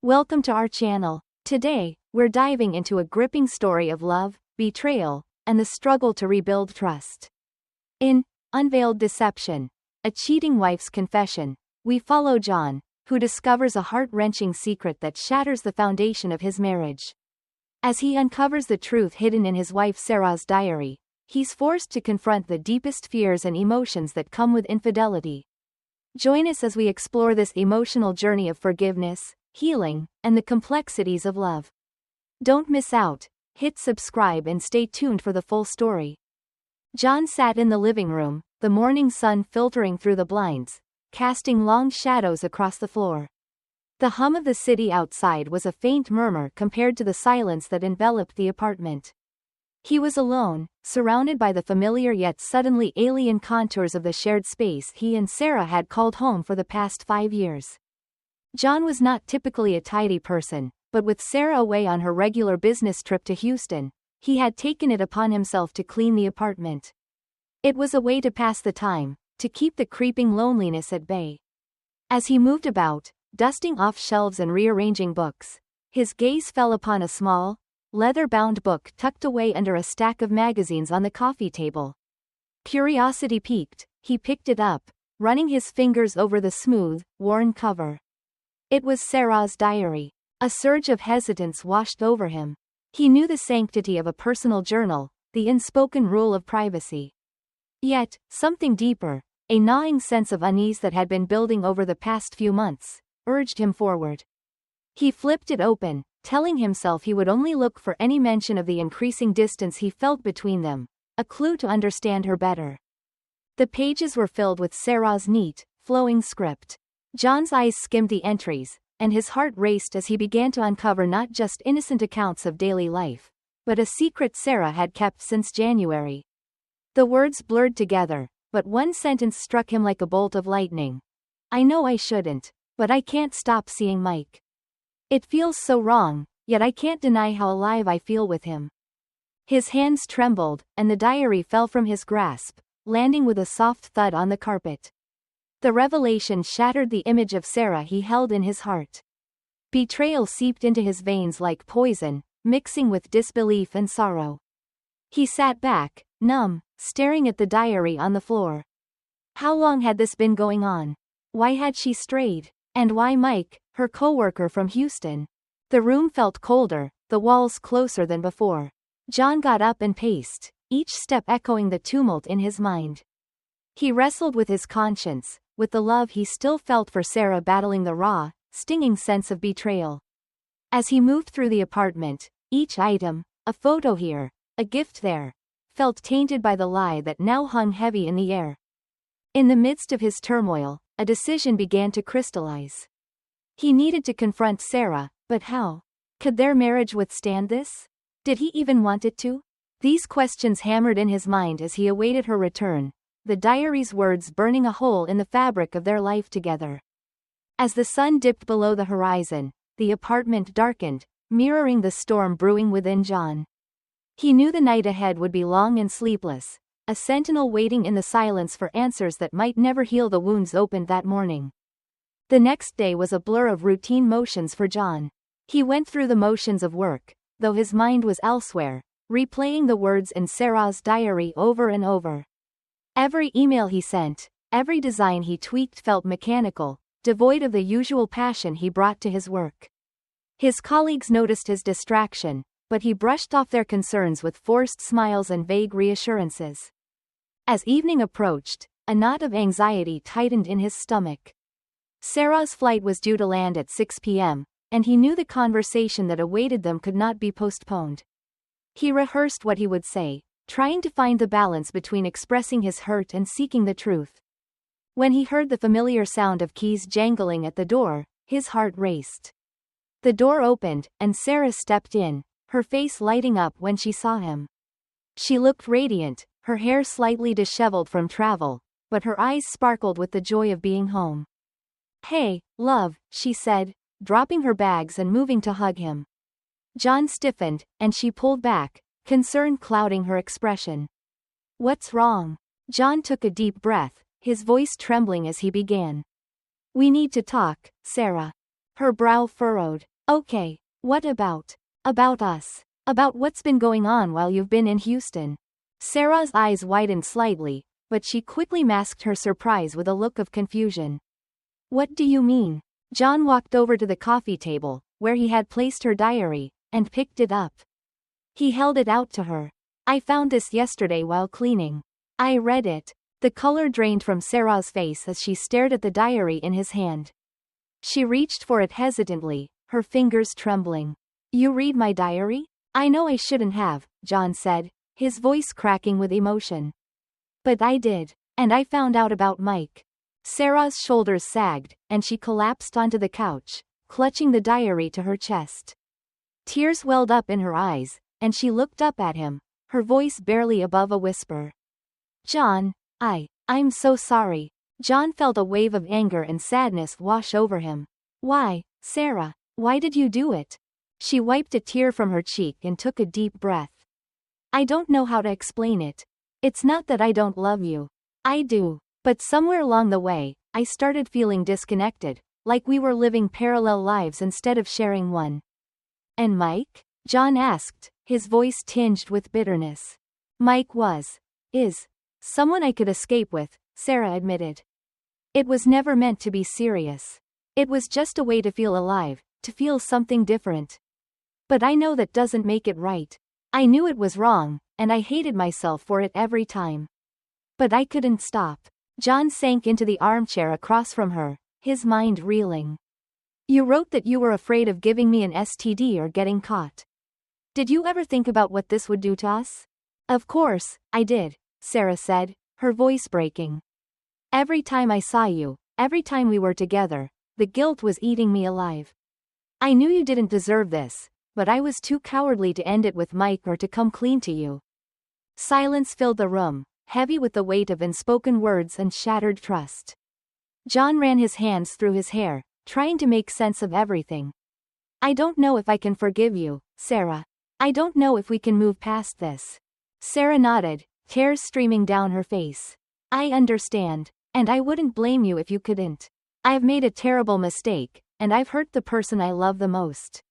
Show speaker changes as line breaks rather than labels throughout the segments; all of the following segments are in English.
Welcome to our channel. Today, we're diving into a gripping story of love, betrayal, and the struggle to rebuild trust. In Unveiled Deception, a cheating wife's confession, we follow John, who discovers a heart-wrenching secret that shatters the foundation of his marriage. As he uncovers the truth hidden in his wife Sarah's diary, he's forced to confront the deepest fears and emotions that come with infidelity. Join us as we explore this emotional journey of forgiveness, healing, and the complexities of love. Don't miss out. Hit subscribe and stay tuned for the full story. John sat in the living room, the morning sun filtering through the blinds, casting long shadows across the floor. The hum of the city outside was a faint murmur compared to the silence that enveloped the apartment. He was alone, surrounded by the familiar yet suddenly alien contours of the shared space he and Sarah had called home for the past 5 years. John was not typically a tidy person, but with Sarah away on her regular business trip to Houston, he had taken it upon himself to clean the apartment. It was a way to pass the time, to keep the creeping loneliness at bay. As he moved about, dusting off shelves and rearranging books, his gaze fell upon a small, leather-bound book tucked away under a stack of magazines on the coffee table. Curiosity piqued, he picked it up, running his fingers over the smooth, worn cover. It was Sarah's diary. A surge of hesitance washed over him. He knew the sanctity of a personal journal, the unspoken rule of privacy. Yet, something deeper, a gnawing sense of unease that had been building over the past few months, urged him forward. He flipped it open, telling himself he would only look for any mention of the increasing distance he felt between them, a clue to understand her better. The pages were filled with Sarah's neat, flowing script. John's eyes skimmed the entries, and his heart raced as he began to uncover not just innocent accounts of daily life, but a secret Sarah had kept since January. The words blurred together, but one sentence struck him like a bolt of lightning. "I know I shouldn't, but I can't stop seeing Mike. It feels so wrong, yet I can't deny how alive I feel with him." His hands trembled, and the diary fell from his grasp, landing with a soft thud on the carpet. The revelation shattered the image of Sarah he held in his heart. Betrayal seeped into his veins like poison, mixing with disbelief and sorrow. He sat back, numb, staring at the diary on the floor. How long had this been going on? Why had she strayed? And why Mike, her coworker from Houston? The room felt colder, the walls closer than before. John got up and paced, each step echoing the tumult in his mind. He wrestled with his conscience, with the love he still felt for Sarah battling the raw, stinging sense of betrayal. As he moved through the apartment, each item, a photo here, a gift there, felt tainted by the lie that now hung heavy in the air. In the midst of his turmoil, a decision began to crystallize. He needed to confront Sarah, but how? Could their marriage withstand this? Did he even want it to? These questions hammered in his mind as he awaited her return, the diary's words burning a hole in the fabric of their life together. As the sun dipped below the horizon, the apartment darkened, mirroring the storm brewing within John. He knew the night ahead would be long and sleepless, a sentinel waiting in the silence for answers that might never heal the wounds opened that morning. The next day was a blur of routine motions for John. He went through the motions of work, though his mind was elsewhere, replaying the words in Sarah's diary over and over. Every email he sent, every design he tweaked felt mechanical, devoid of the usual passion he brought to his work. His colleagues noticed his distraction, but he brushed off their concerns with forced smiles and vague reassurances. As evening approached, a knot of anxiety tightened in his stomach. Sarah's flight was due to land at 6 p.m., and he knew the conversation that awaited them could not be postponed. He rehearsed what he would say, trying to find the balance between expressing his hurt and seeking the truth. When he heard the familiar sound of keys jangling at the door, his heart raced. The door opened, and Sarah stepped in, her face lighting up when she saw him. She looked radiant, her hair slightly disheveled from travel, but her eyes sparkled with the joy of being home. "Hey, love," she said, dropping her bags and moving to hug him. John stiffened, and she pulled back, concern clouding her expression. "What's wrong?" John took a deep breath, his voice trembling as he began. "We need to talk, Sarah." Her brow furrowed. Okay, what about? About us. About what's been going on while you've been in Houston. Sarah's eyes widened slightly, but she quickly masked her surprise with a look of confusion. What do you mean? John walked over to the coffee table, where he had placed her diary, and picked it up. He held it out to her. I found this yesterday while cleaning. I read it. The color drained from Sarah's face as she stared at the diary in his hand. She reached for it hesitantly, her fingers trembling. You read my diary? I know I shouldn't have, John said, his voice cracking with emotion. But I did. And I found out about Mike. Sarah's shoulders sagged, and she collapsed onto the couch, clutching the diary to her chest. Tears welled up in her eyes, and she looked up at him, her voice barely above a whisper. John, I'm so sorry. John felt a wave of anger and sadness wash over him. Why, Sarah, why did you do it? She wiped a tear from her cheek and took a deep breath. I don't know how to explain it. It's not that I don't love you. I do. But somewhere along the way, I started feeling disconnected, like we were living parallel lives instead of sharing one. And Mike? John asked, his voice tinged with bitterness. Mike is someone I could escape with, Sarah admitted. It was never meant to be serious. It was just a way to feel alive, to feel something different. But I know that doesn't make it right. I knew it was wrong, and I hated myself for it every time. But I couldn't stop. John sank into the armchair across from her, his mind reeling. You wrote that you were afraid of giving me an STD or getting caught. Did you ever think about what this would do to us? Of course, I did, Sarah said, her voice breaking. Every time I saw you, every time we were together, the guilt was eating me alive. I knew you didn't deserve this, but I was too cowardly to end it with Mike or to come clean to you. Silence filled the room, heavy with the weight of unspoken words and shattered trust. John ran his hands through his hair, trying to make sense of everything. I don't know if I can forgive you, Sarah. I don't know if we can move past this. Sarah nodded, tears streaming down her face. I understand, and I wouldn't blame you if you couldn't. I've made a terrible mistake, and I've hurt the person I love the most.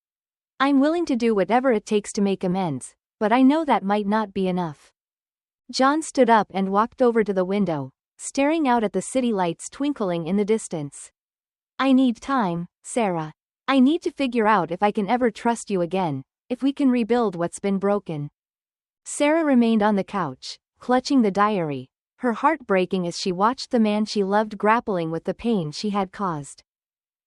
I'm willing to do whatever it takes to make amends, but I know that might not be enough. John stood up and walked over to the window, staring out at the city lights twinkling in the distance. I need time, Sarah. I need to figure out if I can ever trust you again, if we can rebuild what's been broken. Sarah remained on the couch, clutching the diary, her heart breaking as she watched the man she loved grappling with the pain she had caused.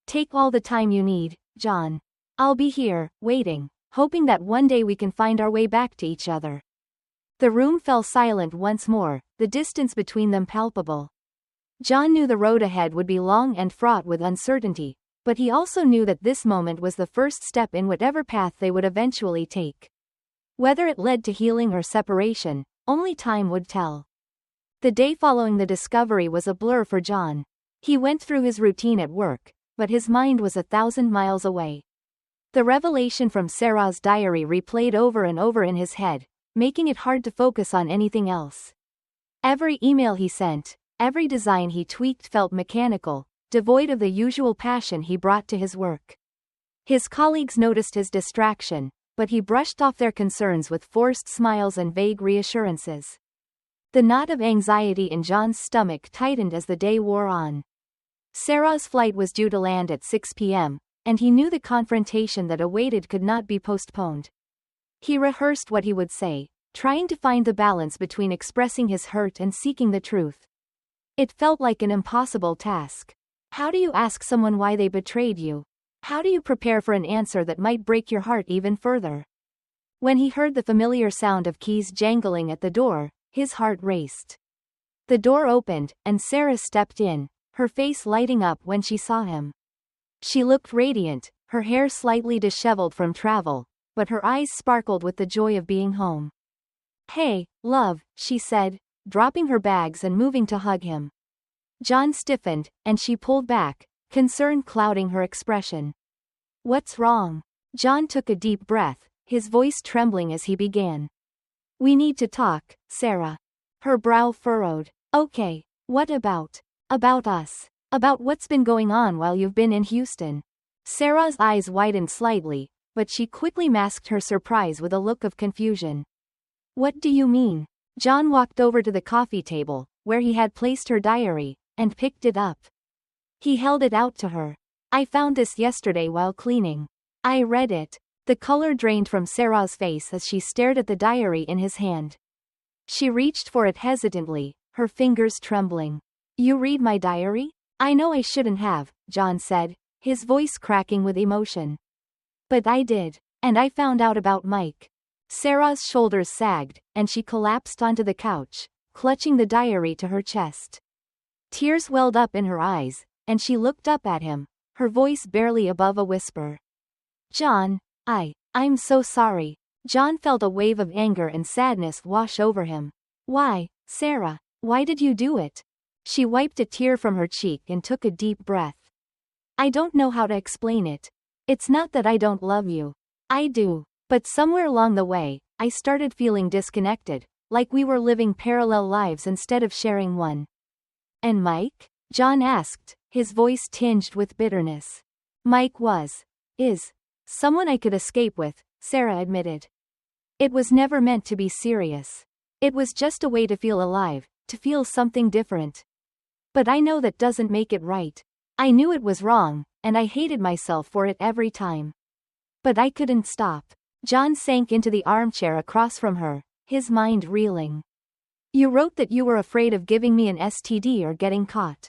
Take all the time you need, John. I'll be here, waiting, hoping that one day we can find our way back to each other. The room fell silent once more, the distance between them palpable. John knew the road ahead would be long and fraught with uncertainty, but he also knew that this moment was the first step in whatever path they would eventually take. Whether it led to healing or separation, only time would tell. The day following the discovery was a blur for John. He went through his routine at work, but his mind was 1,000 miles away. The revelation from Sarah's diary replayed over and over in his head, making it hard to focus on anything else. Every email he sent, every design he tweaked felt mechanical, devoid of the usual passion he brought to his work. His colleagues noticed his distraction, but he brushed off their concerns with forced smiles and vague reassurances. The knot of anxiety in John's stomach tightened as the day wore on. Sarah's flight was due to land at 6 p.m., and he knew the confrontation that awaited could not be postponed. He rehearsed what he would say, trying to find the balance between expressing his hurt and seeking the truth. It felt like an impossible task. How do you ask someone why they betrayed you? How do you prepare for an answer that might break your heart even further? When he heard the familiar sound of keys jangling at the door, his heart raced. The door opened, and Sarah stepped in, her face lighting up when she saw him. She looked radiant, her hair slightly disheveled from travel, but her eyes sparkled with the joy of being home. Hey, love, she said, dropping her bags and moving to hug him. John stiffened, and she pulled back, concern clouding her expression. What's wrong? John took a deep breath, his voice trembling as he began. We need to talk, Sarah. Her brow furrowed. Okay, what about? About us. About what's been going on while you've been in Houston. Sarah's eyes widened slightly, but she quickly masked her surprise with a look of confusion. What do you mean? John walked over to the coffee table, where he had placed her diary, and picked it up. He held it out to her. I found this yesterday while cleaning. I read it. The color drained from Sarah's face as she stared at the diary in his hand. She reached for it hesitantly, her fingers trembling. You read my diary? I know I shouldn't have, John said, his voice cracking with emotion. But I did. And I found out about Mike. Sarah's shoulders sagged, and she collapsed onto the couch, clutching the diary to her chest. Tears welled up in her eyes, and she looked up at him, her voice barely above a whisper. John, I'm so sorry. John felt a wave of anger and sadness wash over him. Why, Sarah, why did you do it? She wiped a tear from her cheek and took a deep breath. I don't know how to explain it. It's not that I don't love you. I do. But somewhere along the way, I started feeling disconnected, like we were living parallel lives instead of sharing one. And Mike? John asked, his voice tinged with bitterness. Mike is someone I could escape with, Sarah admitted. It was never meant to be serious. It was just a way to feel alive, to feel something different. But I know that doesn't make it right. I knew it was wrong, and I hated myself for it every time. But I couldn't stop. John sank into the armchair across from her, his mind reeling. You wrote that you were afraid of giving me an STD or getting caught.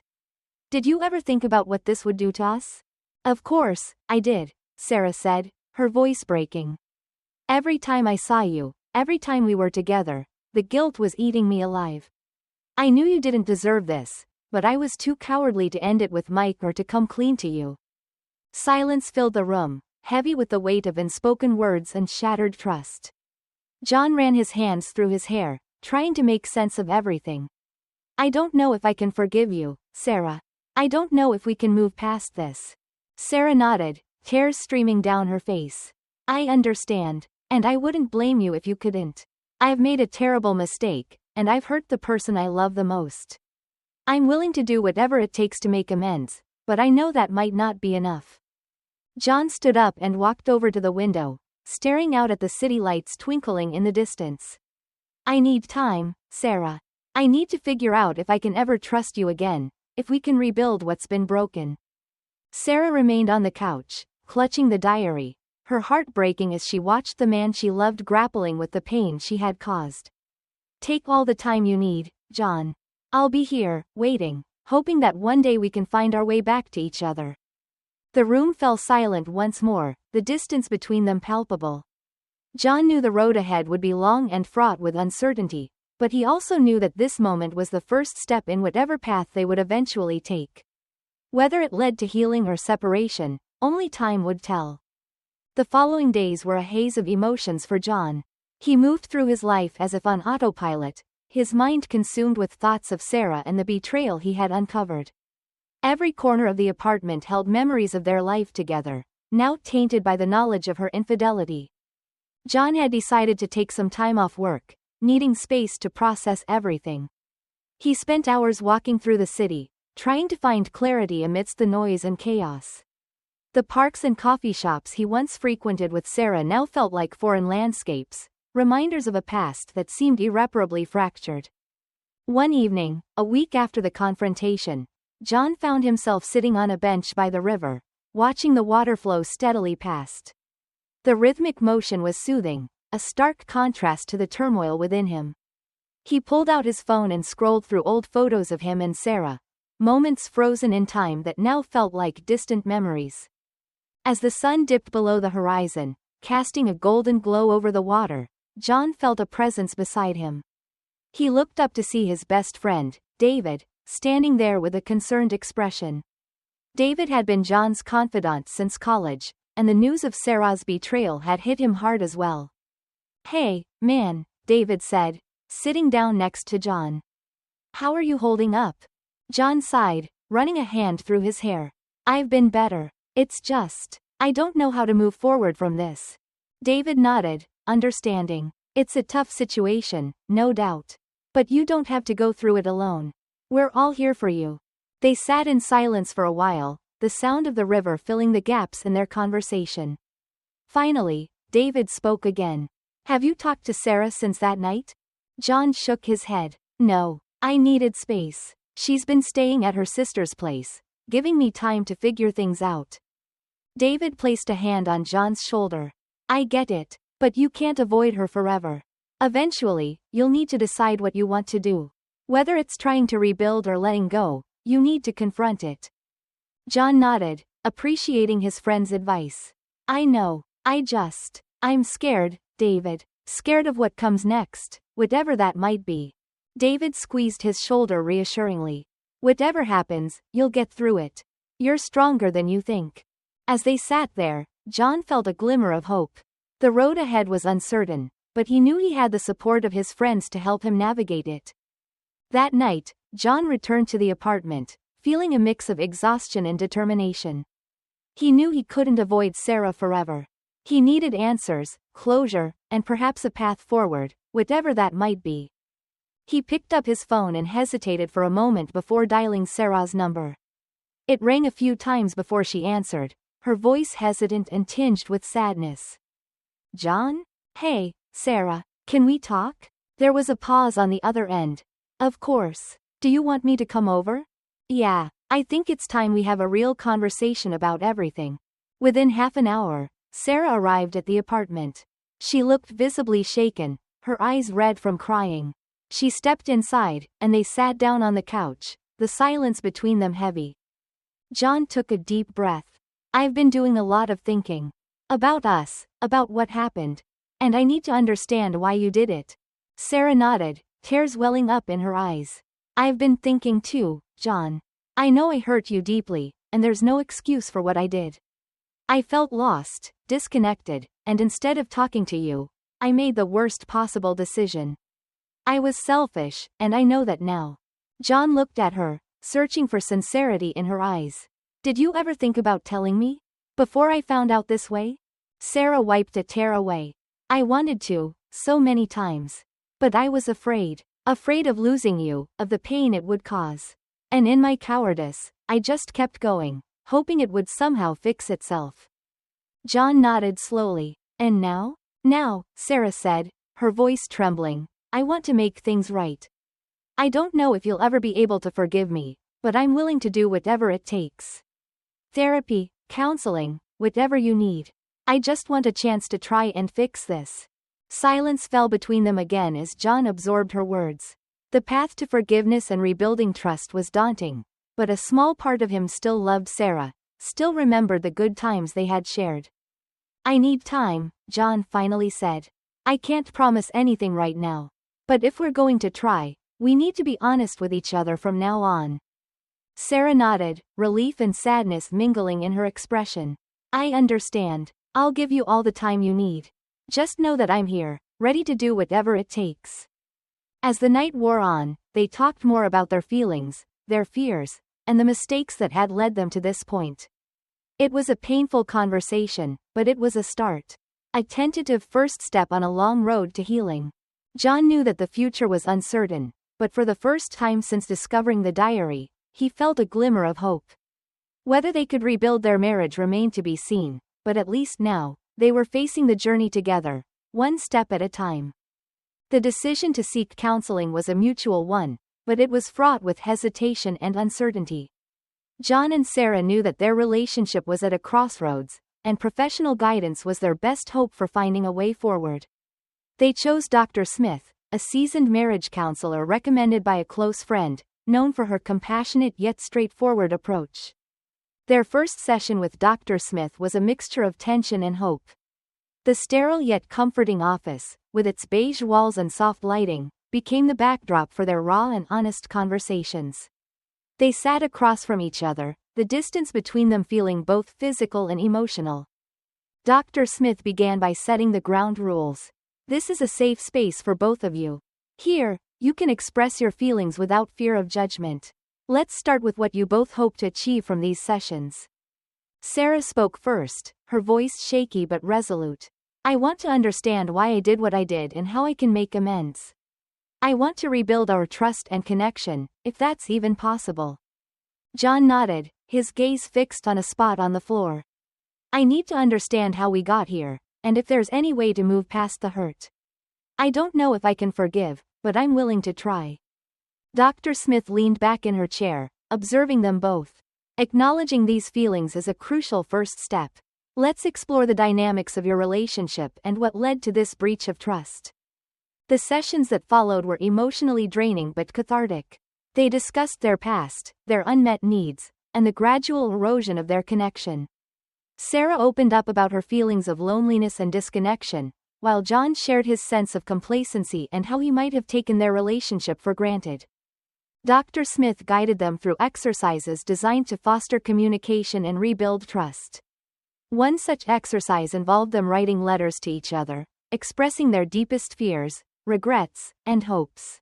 Did you ever think about what this would do to us? Of course, I did, Sarah said, her voice breaking. Every time I saw you, every time we were together, the guilt was eating me alive. I knew you didn't deserve this, but I was too cowardly to end it with Mike or to come clean to you. Silence filled the room, heavy with the weight of unspoken words and shattered trust. John ran his hands through his hair, trying to make sense of everything. I don't know if I can forgive you, Sarah. I don't know if we can move past this. Sarah nodded, tears streaming down her face. I understand, and I wouldn't blame you if you couldn't. I've made a terrible mistake, and I've hurt the person I love the most. I'm willing to do whatever it takes to make amends, but I know that might not be enough. John stood up and walked over to the window, staring out at the city lights twinkling in the distance. I need time, Sarah. I need to figure out if I can ever trust you again, if we can rebuild what's been broken. Sarah remained on the couch, clutching the diary, her heart breaking as she watched the man she loved grappling with the pain she had caused. Take all the time you need, John. I'll be here, waiting, hoping that one day we can find our way back to each other. The room fell silent once more, the distance between them palpable. John knew the road ahead would be long and fraught with uncertainty, but he also knew that this moment was the first step in whatever path they would eventually take. Whether it led to healing or separation, only time would tell. The following days were a haze of emotions for John. He moved through his life as if on autopilot, his mind consumed with thoughts of Sarah and the betrayal he had uncovered. Every corner of the apartment held memories of their life together, now tainted by the knowledge of her infidelity. John had decided to take some time off work, needing space to process everything. He spent hours walking through the city, trying to find clarity amidst the noise and chaos. The parks and coffee shops he once frequented with Sarah now felt like foreign landscapes, reminders of a past that seemed irreparably fractured. One evening, a week after the confrontation, John found himself sitting on a bench by the river, watching the water flow steadily past. The rhythmic motion was soothing, a stark contrast to the turmoil within him. He pulled out his phone and scrolled through old photos of him and Sarah, moments frozen in time that now felt like distant memories. As the sun dipped below the horizon, casting a golden glow over the water, John felt a presence beside him. He looked up to see his best friend, David, standing there with a concerned expression. David had been John's confidant since college, and the news of Sarah's betrayal had hit him hard as well. Hey, man, David said, sitting down next to John. How are you holding up? John sighed, running a hand through his hair. I've been better. It's just, I don't know how to move forward from this. David nodded, understanding. It's a tough situation, no doubt. But you don't have to go through it alone. We're all here for you. They sat in silence for a while, the sound of the river filling the gaps in their conversation. Finally, David spoke again. Have you talked to Sarah since that night? John shook his head. No, I needed space. She's been staying at her sister's place, giving me time to figure things out. David placed a hand on John's shoulder. I get it, but you can't avoid her forever. Eventually, you'll need to decide what you want to do. Whether it's trying to rebuild or letting go, you need to confront it. John nodded, appreciating his friend's advice. I know, I'm scared, David. Scared of what comes next, whatever that might be. David squeezed his shoulder reassuringly. Whatever happens, you'll get through it. You're stronger than you think. As they sat there, John felt a glimmer of hope. The road ahead was uncertain, but he knew he had the support of his friends to help him navigate it. That night, John returned to the apartment, feeling a mix of exhaustion and determination. He knew he couldn't avoid Sarah forever. He needed answers, closure, and perhaps a path forward, whatever that might be. He picked up his phone and hesitated for a moment before dialing Sarah's number. It rang a few times before she answered, her voice hesitant and tinged with sadness. John? Hey, Sarah, can we talk? There was a pause on the other end. Of course. Do you want me to come over? Yeah, I think it's time we have a real conversation about everything. Within half an hour, Sarah arrived at the apartment. She looked visibly shaken, her eyes red from crying. She stepped inside, and they sat down on the couch, the silence between them heavy. John took a deep breath. I've been doing a lot of thinking. About us, about what happened. And I need to understand why you did it. Sarah nodded, tears welling up in her eyes. I've been thinking too, John. I know I hurt you deeply, and there's no excuse for what I did. I felt lost, disconnected, and instead of talking to you, I made the worst possible decision. I was selfish, and I know that now. John looked at her, searching for sincerity in her eyes. Did you ever think about telling me? Before I found out this way? Sarah wiped a tear away. I wanted to, so many times. But I was afraid. Afraid of losing you, of the pain it would cause. And in my cowardice, I just kept going, hoping it would somehow fix itself. John nodded slowly. And now? Now, Sarah said, her voice trembling. I want to make things right. I don't know if you'll ever be able to forgive me, but I'm willing to do whatever it takes. Therapy, counseling, whatever you need. I just want a chance to try and fix this. Silence fell between them again as John absorbed her words. The path to forgiveness and rebuilding trust was daunting, but a small part of him still loved Sarah, still remembered the good times they had shared. I need time, John finally said. I can't promise anything right now. But if we're going to try, we need to be honest with each other from now on. Sarah nodded, relief and sadness mingling in her expression. I understand. I'll give you all the time you need. Just know that I'm here, ready to do whatever it takes. As the night wore on, they talked more about their feelings, their fears, and the mistakes that had led them to this point. It was a painful conversation, but it was a start. A tentative first step on a long road to healing. John knew that the future was uncertain, but for the first time since discovering the diary, he felt a glimmer of hope. Whether they could rebuild their marriage remained to be seen, but at least now, they were facing the journey together, one step at a time. The decision to seek counseling was a mutual one, but it was fraught with hesitation and uncertainty. John and Sarah knew that their relationship was at a crossroads, and professional guidance was their best hope for finding a way forward. They chose Dr. Smith, a seasoned marriage counselor recommended by a close friend, known for her compassionate yet straightforward approach. Their first session with Dr. Smith was a mixture of tension and hope. The sterile yet comforting office, with its beige walls and soft lighting, became the backdrop for their raw and honest conversations. They sat across from each other, the distance between them feeling both physical and emotional. Dr. Smith began by setting the ground rules. This is a safe space for both of you. Here, you can express your feelings without fear of judgment. Let's start with what you both hope to achieve from these sessions. Sarah spoke first, her voice shaky but resolute. I want to understand why I did what I did and how I can make amends. I want to rebuild our trust and connection, if that's even possible. John nodded, his gaze fixed on a spot on the floor. I need to understand how we got here, and if there's any way to move past the hurt. I don't know if I can forgive, but I'm willing to try. Dr. Smith leaned back in her chair, observing them both. Acknowledging these feelings is a crucial first step. Let's explore the dynamics of your relationship and what led to this breach of trust. The sessions that followed were emotionally draining but cathartic. They discussed their past, their unmet needs, and the gradual erosion of their connection. Sarah opened up about her feelings of loneliness and disconnection, while John shared his sense of complacency and how he might have taken their relationship for granted. Dr. Smith guided them through exercises designed to foster communication and rebuild trust. One such exercise involved them writing letters to each other, expressing their deepest fears, regrets, and hopes.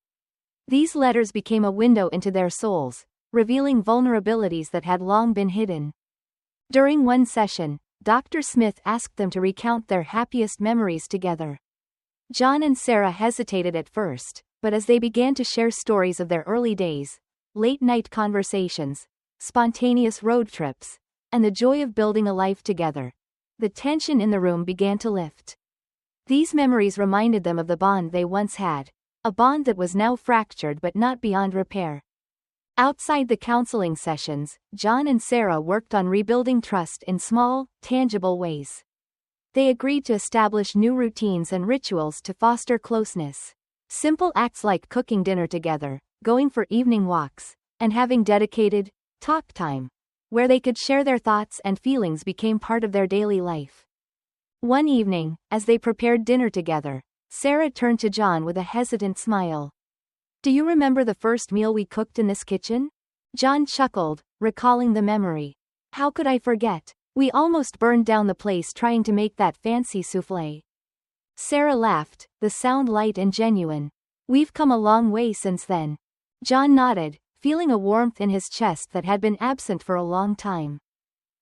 These letters became a window into their souls, revealing vulnerabilities that had long been hidden. During one session, Dr. Smith asked them to recount their happiest memories together. John and Sarah hesitated at first, but as they began to share stories of their early days, late-night conversations, spontaneous road trips, and the joy of building a life together, the tension in the room began to lift. These memories reminded them of the bond they once had, a bond that was now fractured but not beyond repair. Outside the counseling sessions, John and Sarah worked on rebuilding trust in small, tangible ways. They agreed to establish new routines and rituals to foster closeness. Simple acts like cooking dinner together, going for evening walks, and having dedicated talk time, where they could share their thoughts and feelings, became part of their daily life. One evening, as they prepared dinner together, Sarah turned to John with a hesitant smile. "Do you remember the first meal we cooked in this kitchen?" John chuckled, recalling the memory. "How could I forget? We almost burned down the place trying to make that fancy soufflé." Sarah laughed, the sound light and genuine. "We've come a long way since then." John nodded, feeling a warmth in his chest that had been absent for a long time.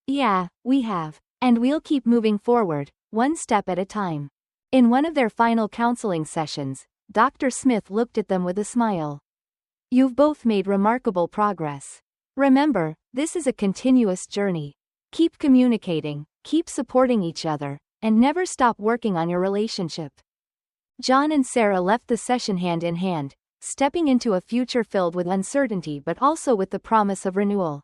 "Yeah, we have. And we'll keep moving forward, one step at a time." In one of their final counseling sessions, Dr. Smith looked at them with a smile. "You've both made remarkable progress. Remember, this is a continuous journey. Keep communicating, keep supporting each other, and never stop working on your relationship." John and Sarah left the session hand in hand, stepping into a future filled with uncertainty but also with the promise of renewal.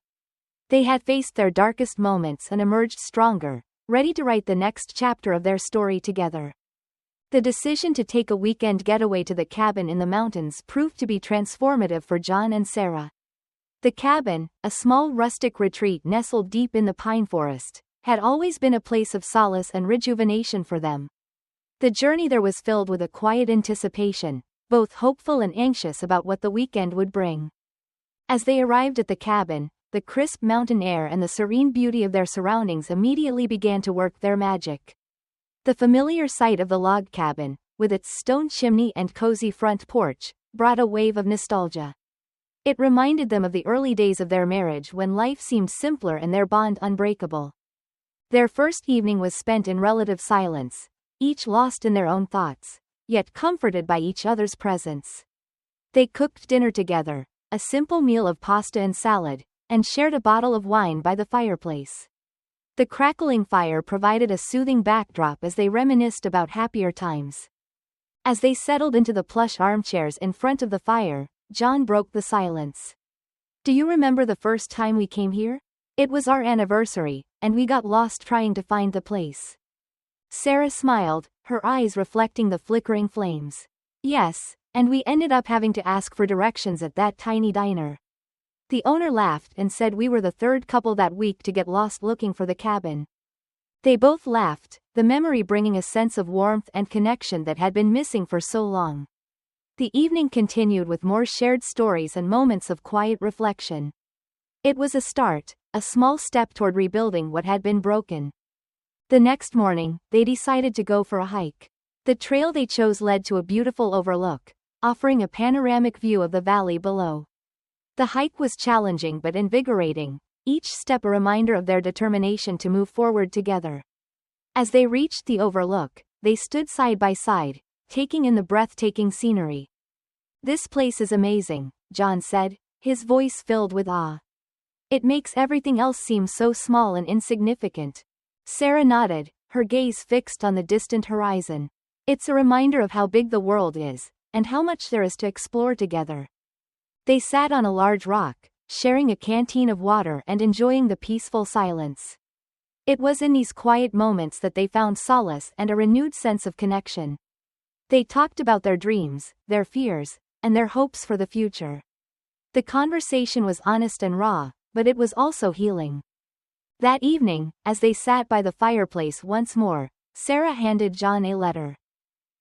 They had faced their darkest moments and emerged stronger, ready to write the next chapter of their story together. The decision to take a weekend getaway to the cabin in the mountains proved to be transformative for John and Sarah. The cabin, a small rustic retreat nestled deep in the pine forest, had always been a place of solace and rejuvenation for them. The journey there was filled with a quiet anticipation, both hopeful and anxious about what the weekend would bring. As they arrived at the cabin, the crisp mountain air and the serene beauty of their surroundings immediately began to work their magic. The familiar sight of the log cabin, with its stone chimney and cozy front porch, brought a wave of nostalgia. It reminded them of the early days of their marriage when life seemed simpler and their bond unbreakable. Their first evening was spent in relative silence, each lost in their own thoughts, yet comforted by each other's presence. They cooked dinner together, a simple meal of pasta and salad, and shared a bottle of wine by the fireplace. The crackling fire provided a soothing backdrop as they reminisced about happier times. As they settled into the plush armchairs in front of the fire, John broke the silence. "Do you remember the first time we came here? It was our anniversary, and we got lost trying to find the place." Sarah smiled, her eyes reflecting the flickering flames. "Yes, and we ended up having to ask for directions at that tiny diner. The owner laughed and said we were the third couple that week to get lost looking for the cabin." They both laughed, the memory bringing a sense of warmth and connection that had been missing for so long. The evening continued with more shared stories and moments of quiet reflection. It was a start, a small step toward rebuilding what had been broken. The next morning, they decided to go for a hike. The trail they chose led to a beautiful overlook, offering a panoramic view of the valley below. The hike was challenging but invigorating, each step a reminder of their determination to move forward together. As they reached the overlook, they stood side by side, taking in the breathtaking scenery. "This place is amazing," John said, his voice filled with awe. It makes everything else seem so small and insignificant. Sarah nodded, her gaze fixed on the distant horizon. It's a reminder of how big the world is, and how much there is to explore together. They sat on a large rock, sharing a canteen of water and enjoying the peaceful silence. It was in these quiet moments that they found solace and a renewed sense of connection. They talked about their dreams, their fears, and their hopes for the future. The conversation was honest and raw, but it was also healing. That evening, as they sat by the fireplace once more, Sarah handed John a letter.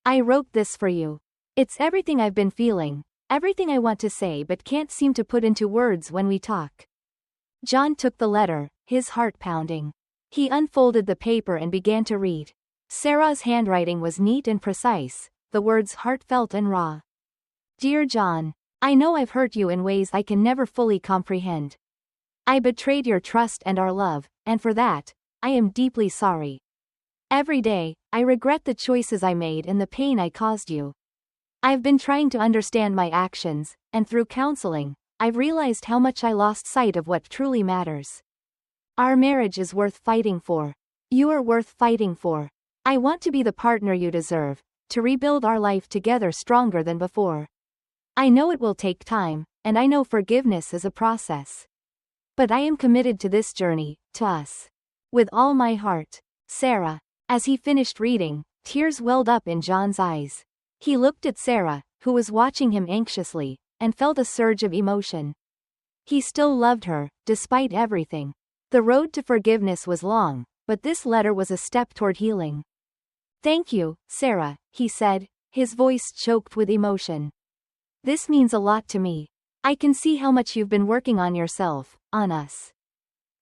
"I wrote this for you. It's everything I've been feeling, everything I want to say but can't seem to put into words when we talk." John took the letter, his heart pounding. He unfolded the paper and began to read. Sarah's handwriting was neat and precise, the words heartfelt and raw. "Dear John, I know I've hurt you in ways I can never fully comprehend. I betrayed your trust and our love, and for that, I am deeply sorry. Every day, I regret the choices I made and the pain I caused you. I've been trying to understand my actions, and through counseling, I've realized how much I lost sight of what truly matters. Our marriage is worth fighting for. You are worth fighting for. I want to be the partner you deserve, to rebuild our life together stronger than before. I know it will take time, and I know forgiveness is a process. But I am committed to this journey, to us. With all my heart, Sarah." As he finished reading, tears welled up in John's eyes. He looked at Sarah, who was watching him anxiously, and felt a surge of emotion. He still loved her, despite everything. The road to forgiveness was long, but this letter was a step toward healing. "Thank you, Sarah," he said, his voice choked with emotion. "This means a lot to me. I can see how much you've been working on yourself, on us.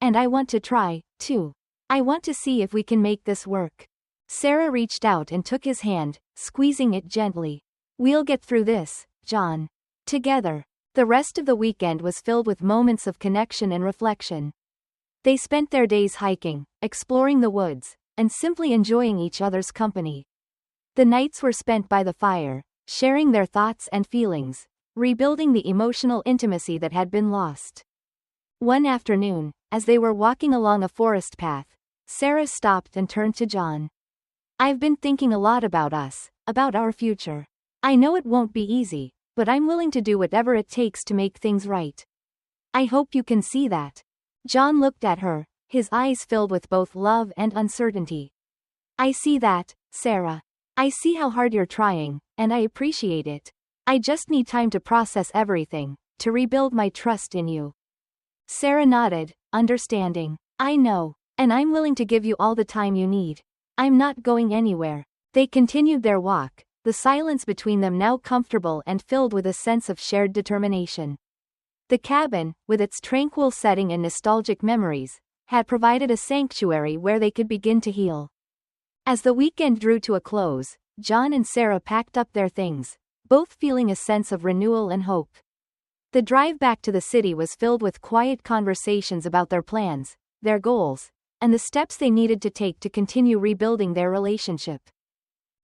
And I want to try, too. I want to see if we can make this work." Sarah reached out and took his hand, squeezing it gently. "We'll get through this, John. Together." The rest of the weekend was filled with moments of connection and reflection. They spent their days hiking, exploring the woods, and simply enjoying each other's company. The nights were spent by the fire, sharing their thoughts and feelings, rebuilding the emotional intimacy that had been lost. One afternoon, as they were walking along a forest path, Sarah stopped and turned to John. "I've been thinking a lot about us, about our future. I know it won't be easy, but I'm willing to do whatever it takes to make things right. I hope you can see that." John looked at her, his eyes filled with both love and uncertainty. "I see that, Sarah. I see how hard you're trying, and I appreciate it. I just need time to process everything, to rebuild my trust in you." Sarah nodded, understanding. "I know. And I'm willing to give you all the time you need. I'm not going anywhere." They continued their walk, the silence between them now comfortable and filled with a sense of shared determination. The cabin, with its tranquil setting and nostalgic memories, had provided a sanctuary where they could begin to heal. As the weekend drew to a close, John and Sarah packed up their things, both feeling a sense of renewal and hope. The drive back to the city was filled with quiet conversations about their plans, their goals, and the steps they needed to take to continue rebuilding their relationship.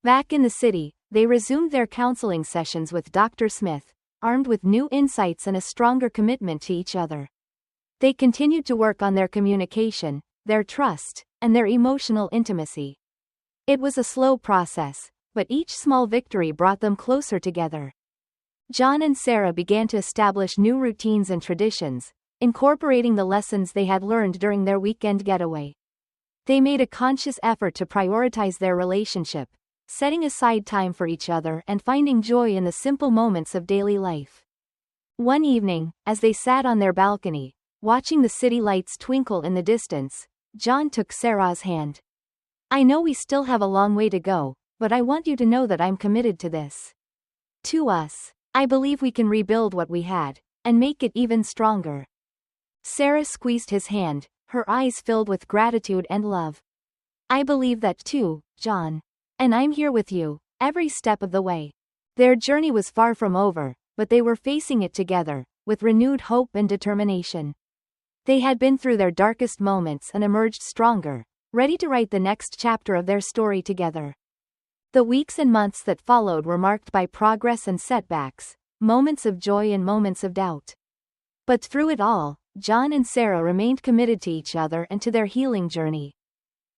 Back in the city, they resumed their counseling sessions with Dr. Smith, armed with new insights and a stronger commitment to each other. They continued to work on their communication, their trust, and their emotional intimacy. It was a slow process, but each small victory brought them closer together. John and Sarah began to establish new routines and traditions, incorporating the lessons they had learned during their weekend getaway. They made a conscious effort to prioritize their relationship, setting aside time for each other and finding joy in the simple moments of daily life. One evening, as they sat on their balcony, watching the city lights twinkle in the distance, John took Sarah's hand. "I know we still have a long way to go, but I want you to know that I'm committed to this. To us. I believe we can rebuild what we had, and make it even stronger." Sarah squeezed his hand, her eyes filled with gratitude and love. "I believe that too, John. And I'm here with you, every step of the way." Their journey was far from over, but they were facing it together, with renewed hope and determination. They had been through their darkest moments and emerged stronger, ready to write the next chapter of their story together. The weeks and months that followed were marked by progress and setbacks, moments of joy and moments of doubt. But through it all, John and Sarah remained committed to each other and to their healing journey.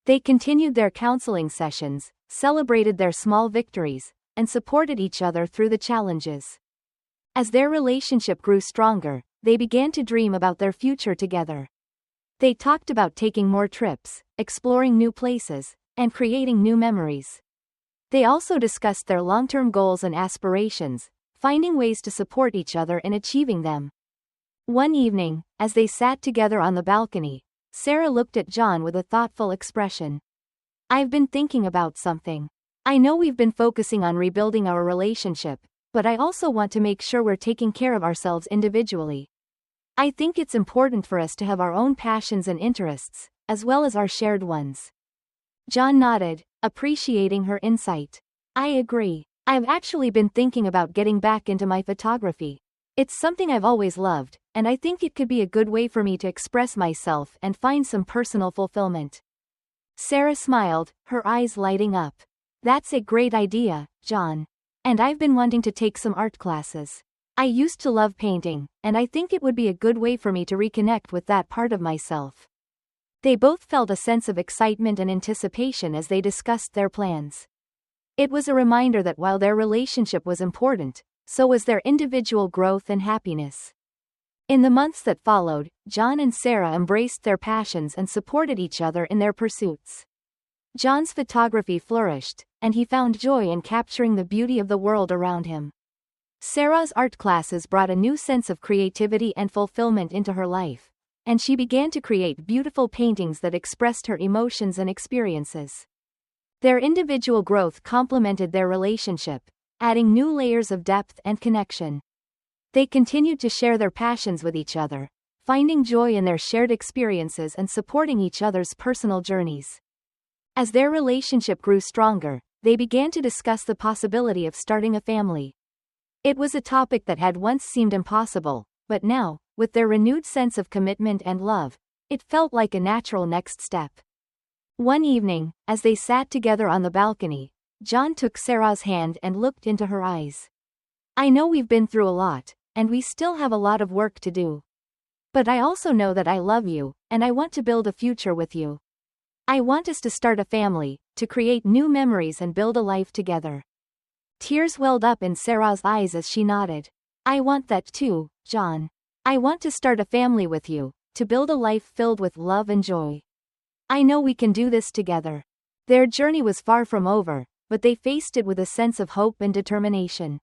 They continued their counseling sessions, celebrated their small victories, and supported each other through the challenges. As their relationship grew stronger, they began to dream about their future together. They talked about taking more trips, exploring new places, and creating new memories. They also discussed their long-term goals and aspirations, finding ways to support each other in achieving them. One evening, as they sat together on the balcony, Sarah looked at John with a thoughtful expression. "I've been thinking about something. I know we've been focusing on rebuilding our relationship, but I also want to make sure we're taking care of ourselves individually. I think it's important for us to have our own passions and interests, as well as our shared ones." John nodded, appreciating her insight. "I agree. I've actually been thinking about getting back into my photography. It's something I've always loved, and I think it could be a good way for me to express myself and find some personal fulfillment." Sarah smiled, her eyes lighting up. "That's a great idea, John. And I've been wanting to take some art classes. I used to love painting, and I think it would be a good way for me to reconnect with that part of myself." They both felt a sense of excitement and anticipation as they discussed their plans. It was a reminder that while their relationship was important, so was their individual growth and happiness. In the months that followed, John and Sarah embraced their passions and supported each other in their pursuits. John's photography flourished, and he found joy in capturing the beauty of the world around him. Sarah's art classes brought a new sense of creativity and fulfillment into her life, and she began to create beautiful paintings that expressed her emotions and experiences. Their individual growth complemented their relationship, adding new layers of depth and connection. They continued to share their passions with each other, finding joy in their shared experiences and supporting each other's personal journeys. As their relationship grew stronger, they began to discuss the possibility of starting a family. It was a topic that had once seemed impossible, but now, with their renewed sense of commitment and love, it felt like a natural next step. One evening, as they sat together on the balcony, John took Sarah's hand and looked into her eyes. "I know we've been through a lot, and we still have a lot of work to do. But I also know that I love you, and I want to build a future with you. I want us to start a family, to create new memories and build a life together." Tears welled up in Sarah's eyes as she nodded. "I want that too, John. I want to start a family with you, to build a life filled with love and joy. I know we can do this together." Their journey was far from over, but they faced it with a sense of hope and determination.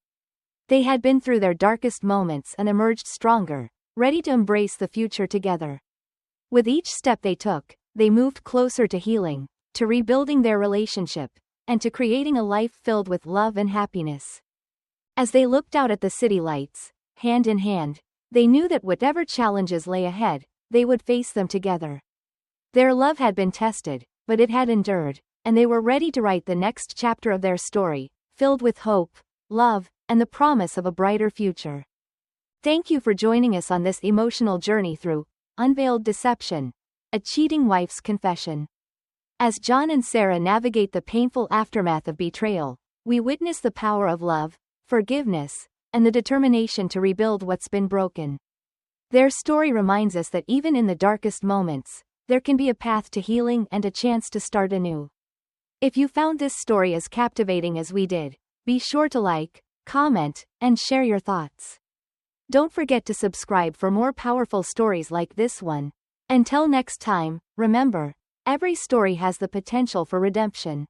They had been through their darkest moments and emerged stronger, ready to embrace the future together. With each step they took, they moved closer to healing, to rebuilding their relationship, and to creating a life filled with love and happiness. As they looked out at the city lights, hand in hand, they knew that whatever challenges lay ahead, they would face them together. Their love had been tested, but it had endured, and they were ready to write the next chapter of their story, filled with hope, love, and the promise of a brighter future. Thank you for joining us on this emotional journey through Unveiled Deception, a cheating wife's confession. As John and Sarah navigate the painful aftermath of betrayal, we witness the power of love, forgiveness, and the determination to rebuild what's been broken. Their story reminds us that even in the darkest moments, there can be a path to healing and a chance to start anew. If you found this story as captivating as we did, be sure to like, comment, and share your thoughts. Don't forget to subscribe for more powerful stories like this one. Until next time, remember, every story has the potential for redemption.